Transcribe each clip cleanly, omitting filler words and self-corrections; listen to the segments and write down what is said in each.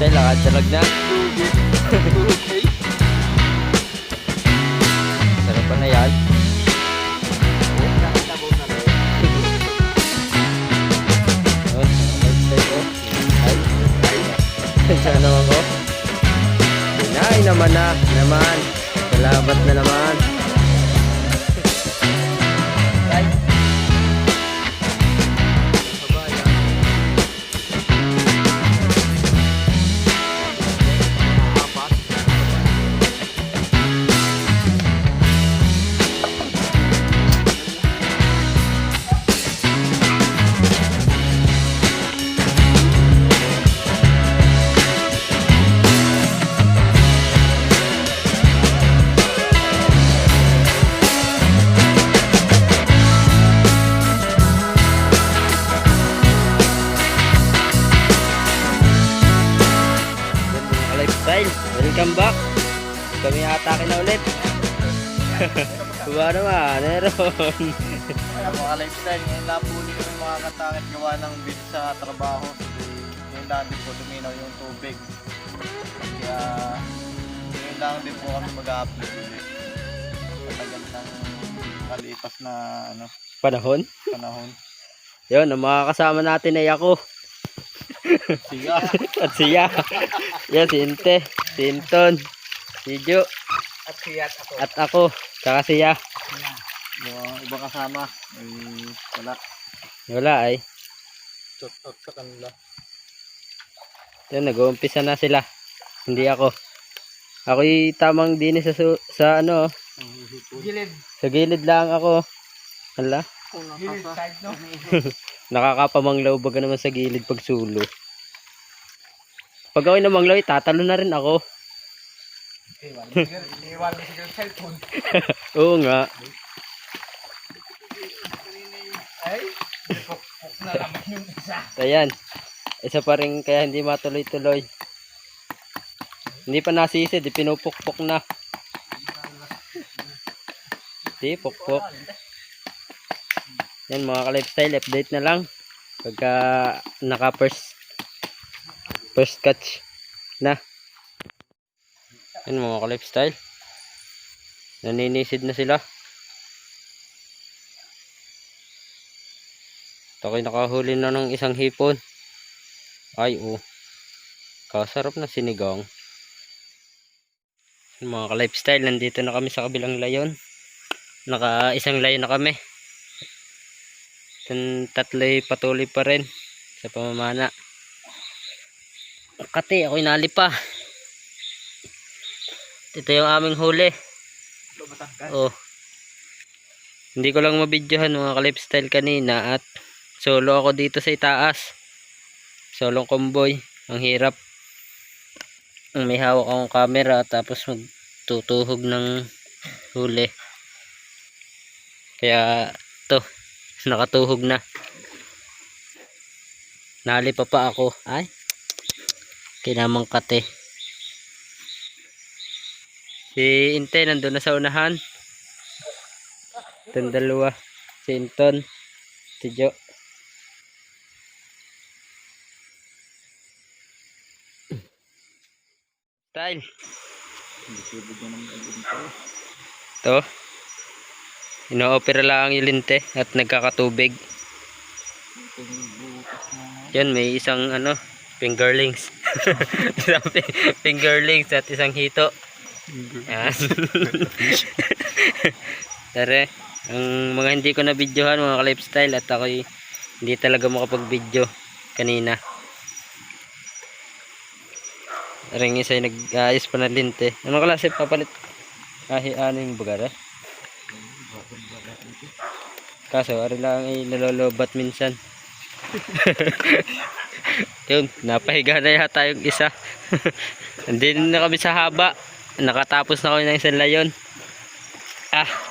lifestyle, lakad-salag na. Sarap pa na yan. Sana ako. Ay naman na. Naman. Salamat na naman. Welcome back. Kami atake na ulit. Kuha naman, meron. Alam mo, lifestyle, ngayon lang po ulit kami makakatakit gawa ng bill sa trabaho. Ngayon lang din po luminaw yung tubig. Kaya ngayon lang din po kami mag-upload ulit. Katagal ng kalipas na Panahon. Yun, ang mga kasama natin ay ako. Siya. At siya. Yan, si Inte, si Inton, si Jo. At siya at ako. At ako. Tsaka siya. Yung ibang kasama ay wala. Wala ay. Shot out sa kanila. Yan, nag-uumpisa na sila. Hindi ako. Ako'y tamang din sa ano. Gilid. Sa gilid lang ako. Hala. Gilid side no. Nakakapamanglaw baga naman sa gilid pag sulo. Pag ako'y namanglaw, tatalo na rin ako. Iwan mo siguro cellphone. Oo nga. Ay, pukpuk na naman yung isa. Ayan. Isa pa rin kaya hindi matuloy-tuloy. Hindi pa nasisi, di pinupukpok na. Di, pukpok. Yan mga ka-lifestyle, update na lang. Pagka naka first catch na. Yan mga ka-lifestyle. Naninisid na sila. Ako'y nakahuli na ng isang hipon. Ay kasarap na sinigang. Mga ka-lifestyle, nandito na kami sa kabilang layon. Isang layon na kami. Tatlo'y patuloy pa rin sa pamamana. Kati, ako'y nalipa. Ito yung aming huli. Oh. Hindi ko lang mabidyohan mga ka-lifestyle kanina at solo ako dito sa itaas. Solong convoy. Ang hirap. May hawak akong camera tapos magtutuhog ng huli. Kaya to nakatuhog na. Nalipa pa ako. Ay. Kinamang kate. Si Inte nandun na sa unahan. Itong dalawa. Si Inton. Si Jo. Style. Ito. Ino-opera lang yung linte at nagkakatubig. Yan, may isang fingerlings. Isang fingerlings at isang hito. Yan. Tara, ang mga hindi ko na videohan mga ka-lifestyle at ako'y hindi talaga makapag-video kanina. Ring isa yung nag-aayos pa na linte. Anong klase papalit? Ano yung bagara? Kaso, ari lang ay nalolobat minsan. Yun, napahiga na yata yung isa. Hindi na kami sa haba. Nakatapos na kami ng isang layon.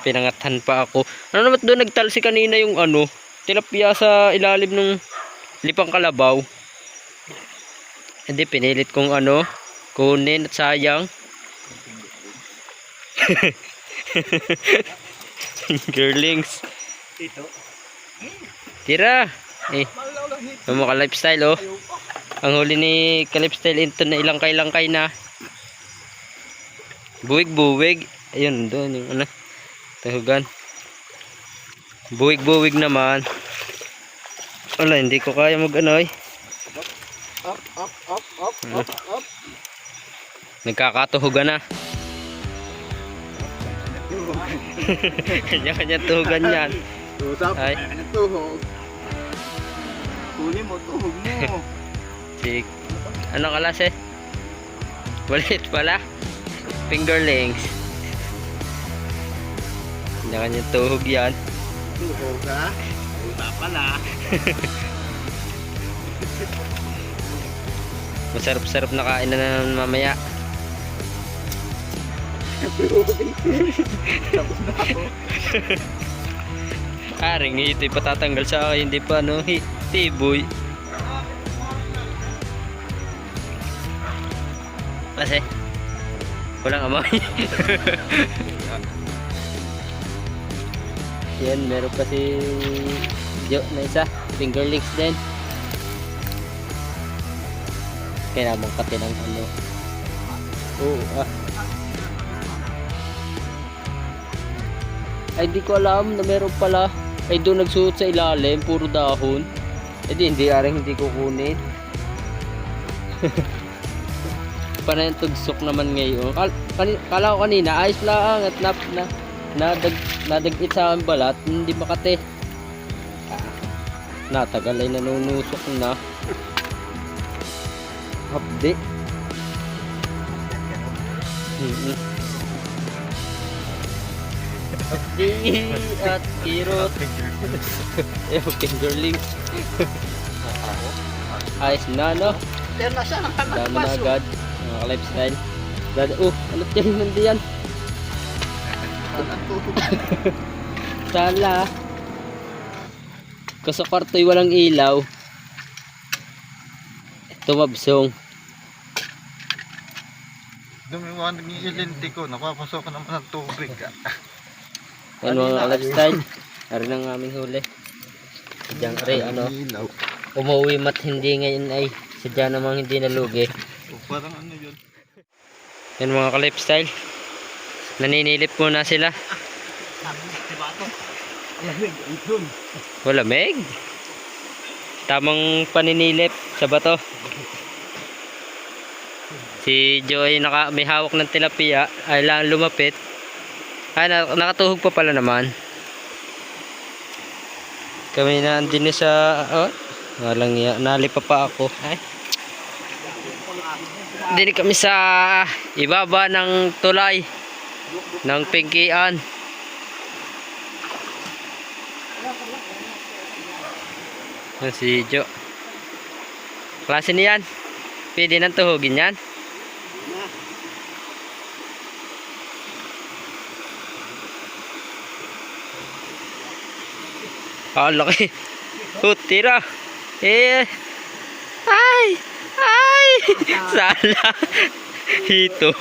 Pinangatan pa ako. Ano naman doon nagtalsi kanina yung tilapia sa ilalim ng lipang kalabaw. Hindi, pinilit kong kunin at sayang. Girlings. Ito. Tira. Yung mga lifestyle Ang huli ni Kalipstyle ito na ilangkay-langkay na. Buwig-buwig. Ayun, doon yung ano. Tuhugan. Buwig-buwig naman. Wala, hindi ko kaya mag-ano eh. Up, up, up, up, up, up. Nagkakatuhugan na. Kanya-kanya tuhugan yan. Usap, Ay. tuhog. Huli mo, tuhog mo. Si, ano kalase? Balit pala. Fingerlings. Kanya-kanya tuhog yan. Tuhog ha? Usap pala. Masarap-sarap na kain na naman mamaya. Tapos na ako. Aring ito patatanggal sa akin. Hindi pa ano, tiboy. Kasi walang amoy. Yan, meron pa si Jo na isa. Fingerlings din. Kailangan pati ng ano. Oo, Ay, di ko alam na meron pala. Ay, doon nagsuot sa ilalim. Puro dahon. Eh, hindi kukunin. Para yung tugsok naman ngayon. Kala ko kanina, ayos lang at nadagit sa aking balat. Hindi makate. Natagal ay nanunusok na. Hapdi. Hapdi at kirot. Fingerlings. Ayos na, no? Pero na siya, Dami na agad. Mga ka-lifestyle. Ano tayo nandiyan? Sala. Kasi sa kwarto'y walang ilaw. Tumabsong. Dumiwanag yung ilinti ko, napapasok naman ng tubig. Yan mga ka-lifestyle. Ari ng aming huli. Diyan rin, umuwi mat hindi ngayon ay sadya namang hindi nalugi. Parang ano yun? Yan mga ka-lifestyle. Naninilip muna sila. Malamig. Tamang paninilip sa bato. Si Joy may hawak ng tilapia. Ay lang lumapit. Ay nakatuhog pa pala naman. Kami na andin sa walang nalipa pa ako. Ay. Dini kami sa ibaba ng tulay ng Pingkian. Si Jo. Klase niyan. Pwede nang tuhugin yan. Laki. Tira. Ay! Sala. Hito.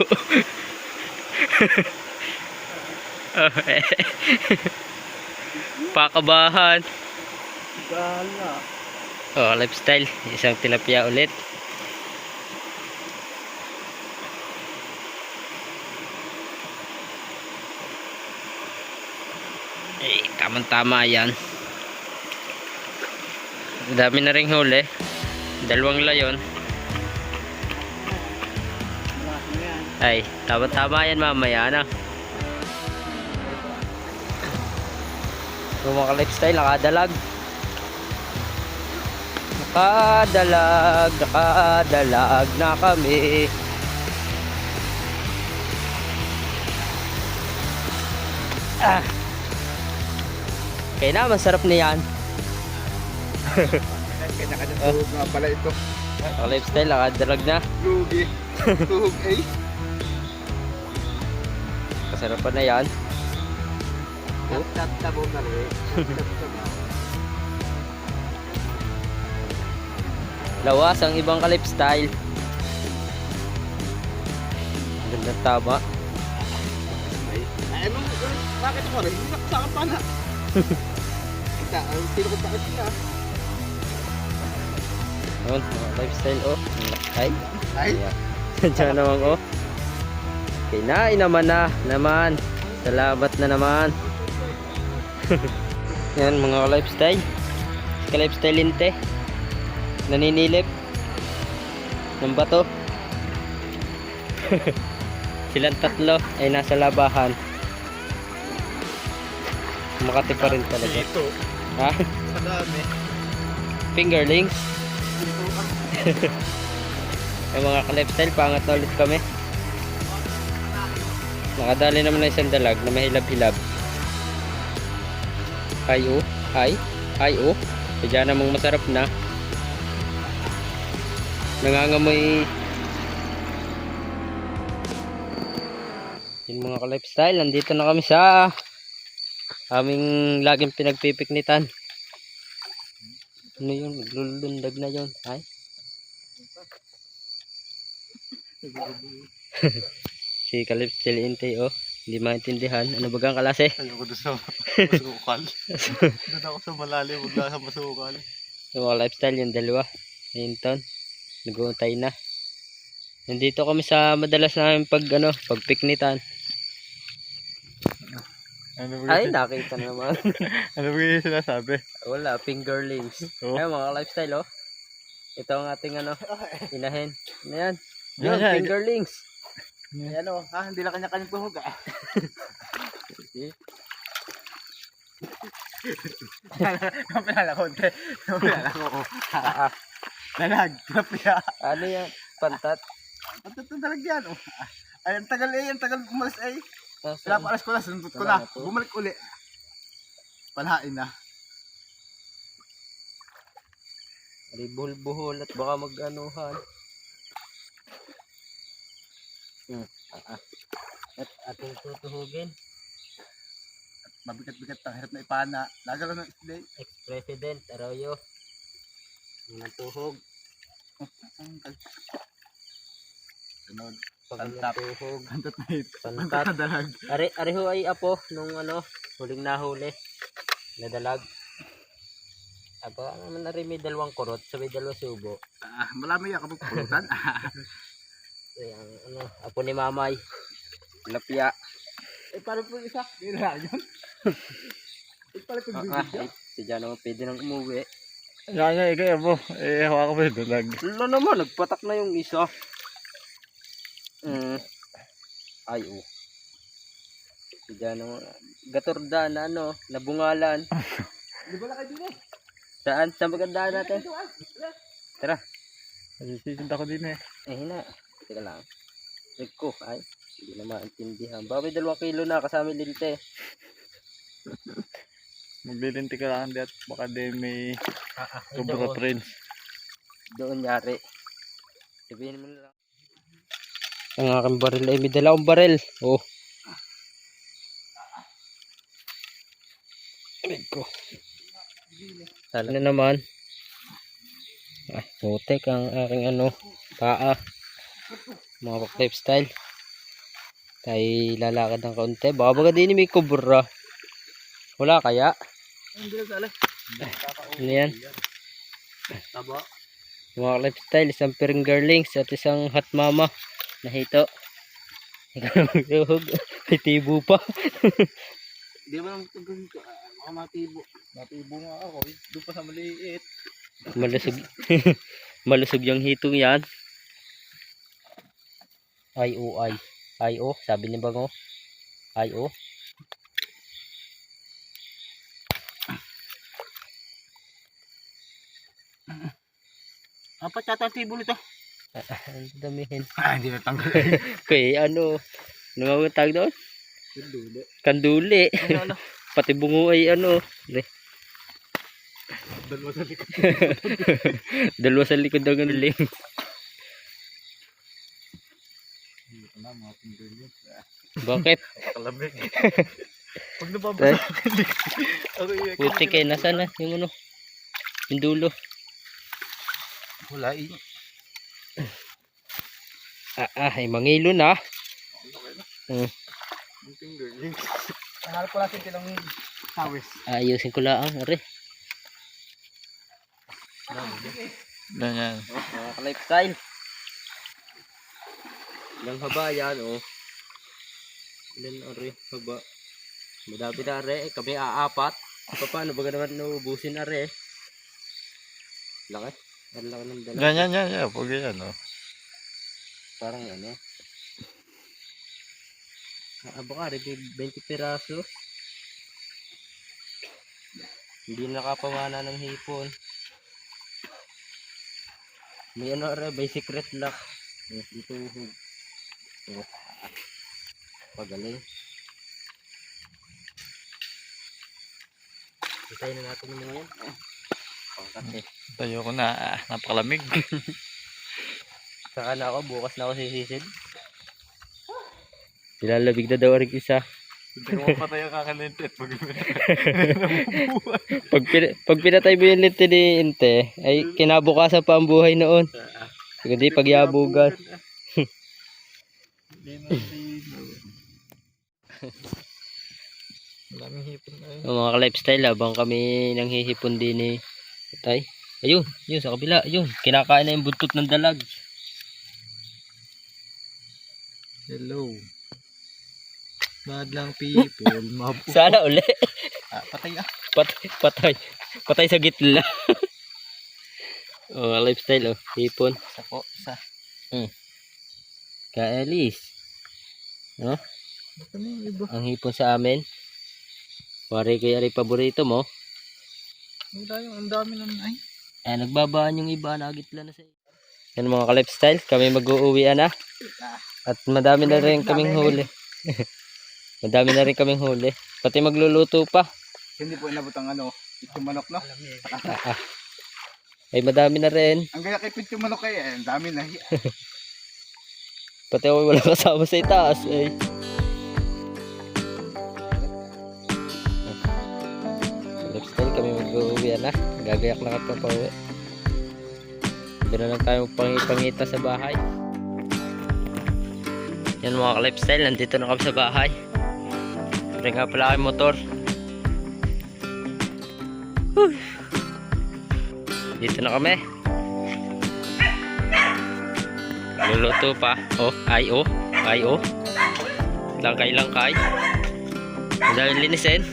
Pakabahan. Lifestyle. Isang tilapia ulit. Tamang-tama yan. Dami na ring huli. 2 layon. Ay, tama-tama yan mamaya na. Mga ka-lifestyle, nakadalag na kami. Okay na, masarap na yan. Kanya-kanya tuhog nga pala ito. Lifestyle, nakadalag na. Lugi. Tuhog eh. Kasarapan na yan. Tabo na rin. Lawas ang ibang ka-lifestyle. Gandang tama. Ay, bakit mo rin? Hindi nakasakap pa na. Tinukot na kasi na. Yun, mga lifestyle oh. Ay. Ay. Diyan naman oh. Kinain naman na naman. Salamat na naman. Yan mga lifestyle. Ka-lifestyle linte. Naninilip ng bato. Silang tatlo ay nasa labahan. Makati pa rin talaga. Ito. Ha? Madami. Fingerlings. Yung mga ka-lifestyle, pangat na ulit kami. Nakadali naman na isang dalag na mahilab-hilab. Ay oh. Ay oh. Sadya namang masarap na. Nangangamoy. Yung mga ka-lifestyle, nandito na kami sa aming laging pinagpipiknitan. Ano yun? Maglulundag na yun. Ay. Si ka-lifestyle Intay oh. Hindi maintindihan. Ano bagang kalase? Ayoko doon sa masukal. Doon ako sa malalim, huwag lang sa masukal. Yung mga lifestyle yung dalawa. Hinton. Nag-uuntay na. Nandito kami sa madalas namin pagpiknitan. Ano Ay, nakita naman. Ano ba yung sinasabi? Wala, fingerlings. Oh. Ay, mga lifestyle oh. Ito ang ating inahin. Ano yan? Yan, Yun, yan. fingerlings. Ano, hindi lang kanya-kanyang tuhog ah. Napilala ko, hindi. Napilala ko. Dalag, napila. Ano yan? Pantat? Ang dalag yan, oh. Ay, ang tagal umalis ay. Nasaan? Pinapalas ko na, sunod ko na. Bumalik uli. Palhain na. May buhol-buhol at baka mag-anuhan. At ating tutuhugin. Mabigat-bigat ang hirap na ipana. Lagalo ng isday. Ex-President Arroyo. Ang tuhog. Sunod. Pag Pantap. tuhog. Pantat na ito. Pantat. Pantat na dalag. Ariho ay apo nung huling nahuli. Nadalag. Ako naman na rin may dalawang kurot. Sabay dalawang subo. Malami yan kapag pulutan. Ang apo ni Mamay. Lapya. Paano po isa? Hindi na yun. Paano po bibigyan? Si Jan naman pwede nang umuwi. Nga, ikaw po. Hawa ka pa yung dalag. Wala naman, nagpatak na yung isa. Ay, oh. Si Jan naman, gatorda na nabungalan. Di ba na kayo din eh? Saan? Saan magandaan natin? Tara. Sisinta ko din eh. Hina. Teka lang. Rig ko. Ay, hindi na maintindihan. Baka may 2 kilo na kasama linte. Maglilinti ka lang at baka din may Cobra doon. Prince. Doon yari. Sabihin mo na lang. Ang aking baril ay may 2 baril. Oh. Rig ko. Tala na naman. Ay, putek ang aking paa. Mga lifestyle. Tayo lalakad ng kaunti. Baka baga din may kubra. Wala kaya? Hindi na sala. Ano yan? Taba. Mga lifestyle. Isang fingerlings at isang hot mama. Nahito. May tibo pa. Di ba nang tugon ko? Baka matibo. Matibo nga ako. Doon pa sa maliit. Malusog. Malusog yung hitong yan. Ay o ay. Ay o. Sabi ni Bango. Ay o. Apat yata ang tibo nito. Ang damihin. Hindi na tanggal. Kaya ano mga tawag doon? Duduli. Kanduli. Ano? Pati bungo ay Dalawa sa likod. Dalawa sa likod ng galing. Ito na mga pindulit. Bakit? Kalamig. Pag nababasa ako iyak. Puti kayo. Nasaan na yung yung dulo. Wala eh. Ay mangilo na. Yung fingerling. Nahanap ko natin tinong tawis. Ayusin ko lang. Are. Ganyan. Mga ka-lifestyle. Ilang haba yan, oh. Ilan are haba. Madami na are, kami aapat. Paano ba naman nauubusin are? Laki. Ang laki ng dala. Yan. Pag yan, oh. Parang ano. Baka rin 20 piraso. Hindi nakapamana ng hipon. May ano are, may secret lock. Ito hug. Oh. Pagaling. Hintayin na natin yung mga yan. Pangkat eh. Tayo ko na. Napakalamig. Saka na ako, bukas na ako sisisid. Nilalabig na daw rin isa. Hindi ko mapatay ang kakalintit. Pag pinatay mo yung linti ni Inte, ay kinabukasan pa ang buhay noon. Hindi pagyabugan. Maraming hipon na yun. Mga ka-lifestyle, habang kami nang hihipon din ni Tay. Ayun, yun sa kabila, yun. Kinakain na yung buntot ng dalag. Hello. Madlang people. Sana uli. Patay ah. Patay sa gitla. Oh, lifestyle, oh. Hipon. Sako. Sa. Kaalis. No? Ito na yung iba. Ang hipon sa amin. Wari kaya rin paborito mo. Wala yung ang dami naman ay. Nagbabaan yung iba, nagitla na sa iyo. Yan mga ka-lifestyle, kami mag-uuwi na. At madami na rin kaming huli. Madami na rin kaming huli. Pati magluluto pa. Hindi po inabot ang ano. Pitong manok no? Ay madami na rin. Ang gaya kay pitong manok ay ang dami na. Pati ako wala kasama sa itaas. Ay. Lifestyle kami mag-uuwi na. Gagayak na ka pa uwi. Hindi na lang tayo pangita sa bahay. Yan mga ka-lifestyle, nandito na kami sa bahay. Rin nga pala aking motor. Dito na kami. Luluto pa. Oh, ay oh. Ay oh. Langkay. Ang daming linisin.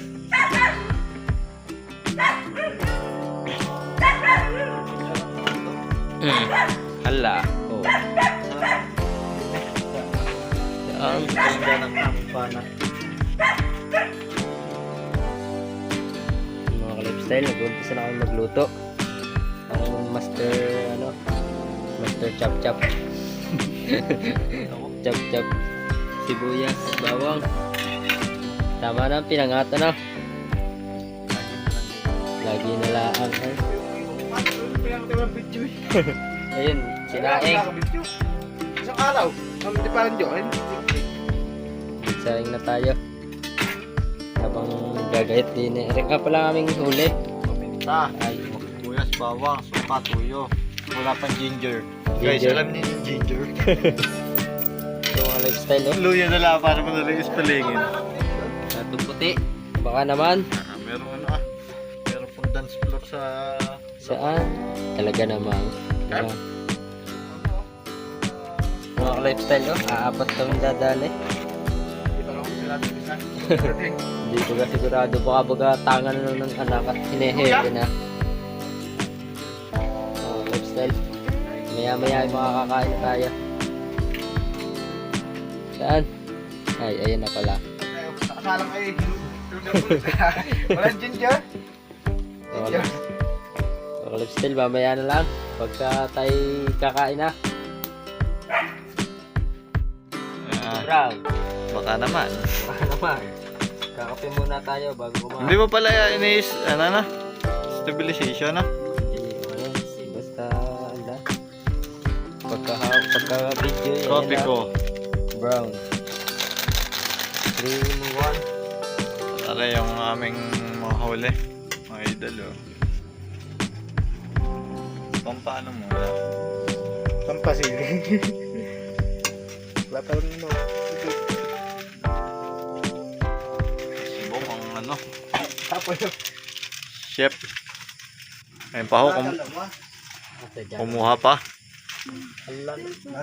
Hala. Oh. Ang ganda ng kampana. Mga ka-lifestyle, nag-umpisa na kami magluto. Ang master chop chop. Sibuyas, bawang. Tama na, pinangata na. Lagi na laang. Ayun, sinaing. Isang araw. Hindi parang Joel. Saing na tayo. Habang gagayat din eh. Rin ka pala kaming huli. Paminta. Ay, buyas, bawang, suka, tuyo. Wala pang ginger. Guys, Ginger. alam niyo yung ginger. Ito mga lifestyle, oh. Luya na lang para madali ispalingin. Itong puti. Baka naman. Meron ano ah. Meron pang dance floor sa... Saan? Talaga namang. Cap? Mga lifestyle, oh. Aapat kami dadali. Hindi pa lang sila isa. Hindi ko ka sigurado. Baka baga tangan na ng anak at hinehepe na. Mga lifestyle. Maya ay makakakain na tayo. Saan? Ay, ayun na pala. Nakasalang ay... Walang ginger. Ginger. Mga lifestyle, mamaya na lang. Pagka tayo kakain na. Brown. Baka naman. Baka naman. Kakape muna tayo bago kumain. Hindi mo pala inis... Ano na? Stabilization na? Basta anda. Pagka video yan. Coffee ko. Brown. 3 in 1. Tara yung aming mga huli. Mga idol oh. Pampaano mo? Pampasili. Wala pa rin mo. Sibong ang ano. Tapos chef. Ayun pa ho. Kumuha pa.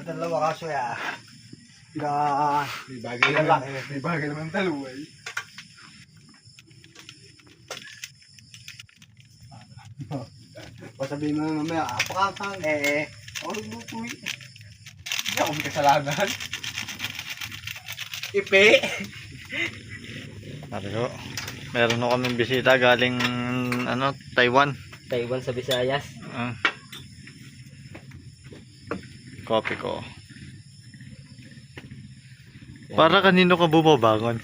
Dalawa kaso ya. May bagay naman dalawa eh. Pasabihin mo naman mamaya, apakakang ako nagluto eh. Hindi ako may kasalanan. Ipe! Mariho. Meron na kaming bisita galing Taiwan. Taiwan sa Visayas. Kopi ko. Para kanino ka bumabangon?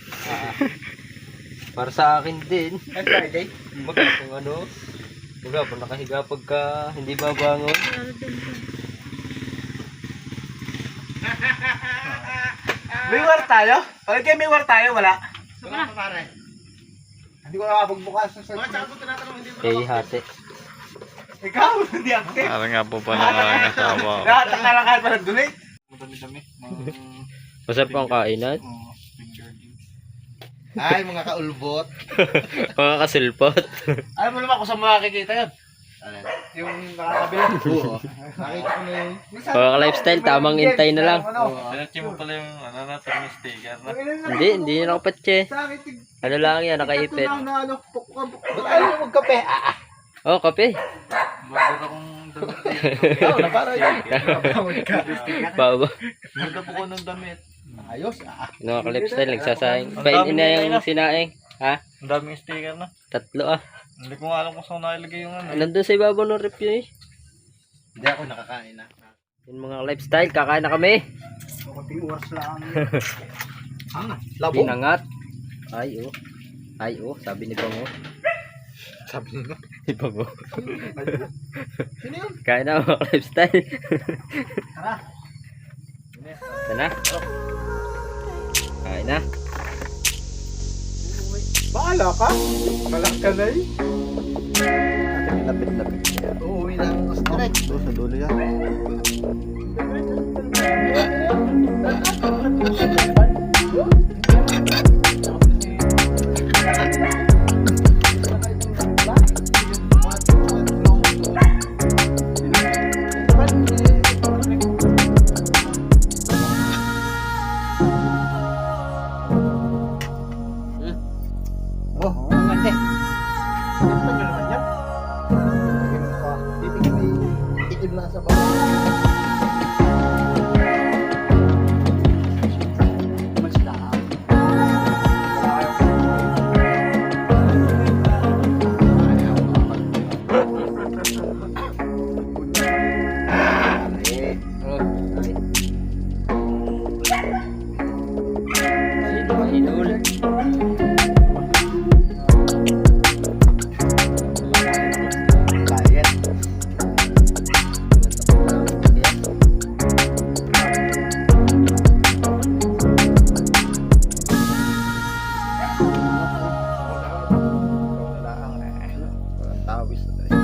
Para sa akin din. Ay, Friday? Kung ano, baga, pag nakahiga pagka hindi babangon. May war tayo? Pag kayo may war tayo, wala? Wala pa pare. Hindi ko nakapagbukas sa Kay hati. Ikaw, hindi active. Parang nga po pala ng asawa ko. Nakatak na lang kahit parang donate. Madami-dami. Masarap ang kainan. Ay, mga kaulbot. Mga kasilpot. Alam mo naman kung saan makikita yun? Yung nakakabilang. Oo. Nakita ko na yun. Mga ka-lifestyle, tamang intay na lang. Pinatsi mo pala yung natin yung sticker na. Hindi na nakapatse. Ano lang yan, nakaipit. Ba't ayaw mo magkape? Oh, kape. Bakit akong damit Oo, na para yun. Baba. Magkap ko ng damit. Ayos. Mga ka-lifestyle, nagsasayang. Pain na yung sinaing. Ha? Ang daming sticker na. 3 ah. Hindi ko nga alam kung saan nailagay yung ano. Nandun sa ibabaw ng rep yun eh. Hindi ako nakakain na. Yung mga lifestyle, kakain na kami. Kunting oras lang. Labo. Pinangat. Ay oh, sabi ni Bango. Sabi nyo. Ni Bango. Sino yun? Kain na mga lifestyle. Tara. Sana. Kain na. Baala ka? Malak ka na eh. Ate may lapit-lapit siya. Uuwi na ang strike. Doon sa dulo yan. Oh, maganda. Ito nyo naman yan. Lagyan mo pa. Titigil may itim lang sa baba. Mas lang. Idol. Diet. Tawis na tayo.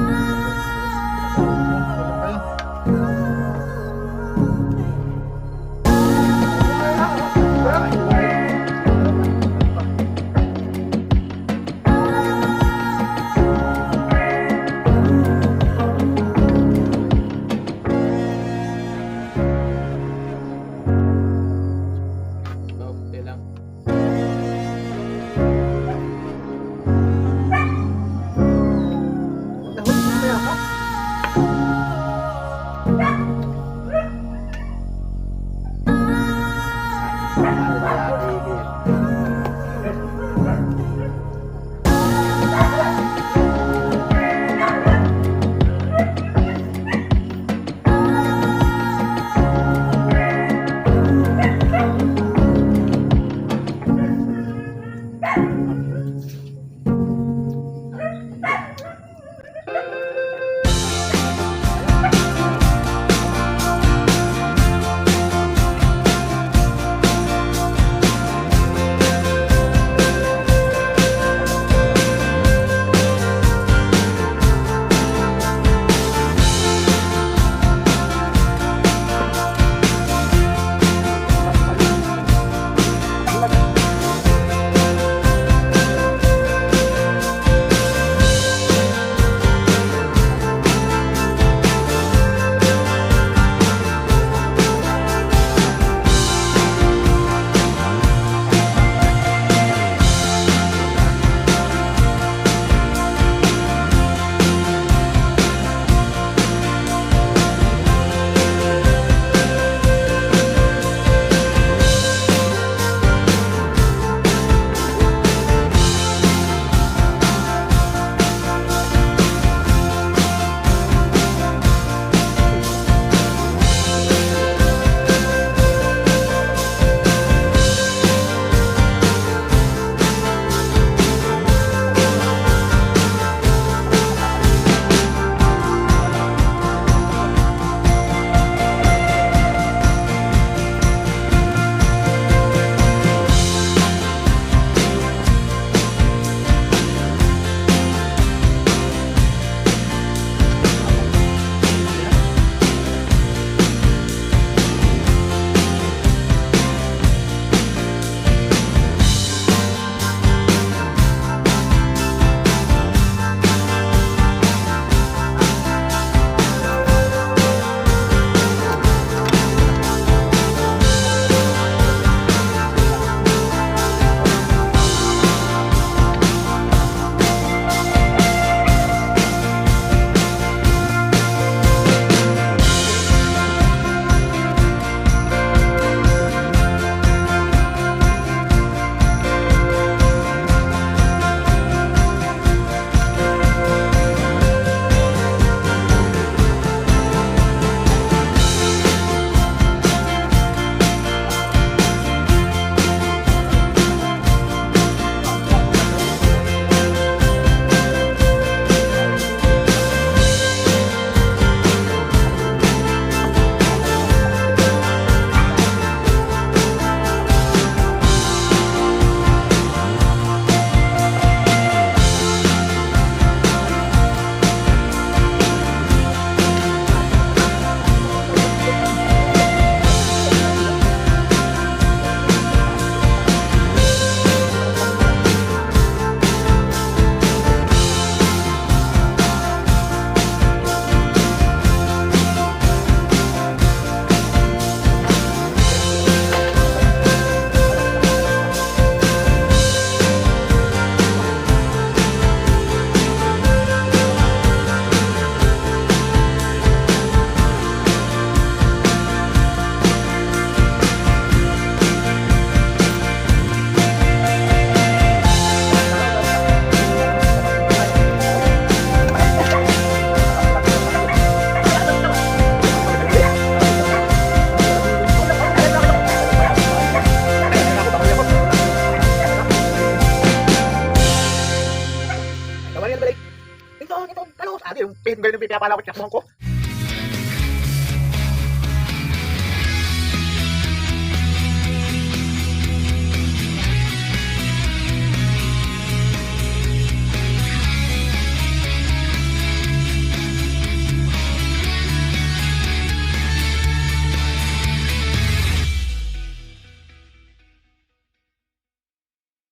kaya pala ako tinakbuhan ko.